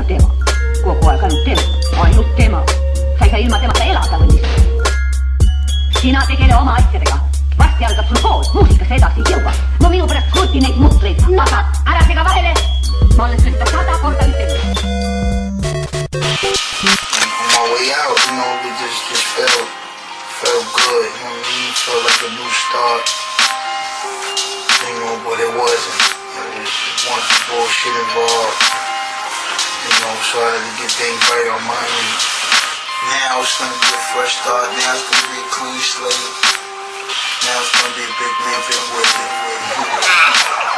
ainoa teema. Koko ajan teema. Ainut teema. Saisi ilmatemasta elää tällaisista. Sinä tekele oma asjadega. Varsti algab sul kool, muusikas edasi jõua. No minu pärast kruti neid mutreid, tasad, ära sega vahele. Ma olen seda 100 korda ütelnud. On my way out, you know, it just felt good. You know what I mean? Felt like a new start. You know, but it wasn't. There was one bullshit involved. You know, so I had to get things right on my end. Now it's gonna be a fresh start. Now it's gonna be a clean slate. Now it's gonna be a big man, big win.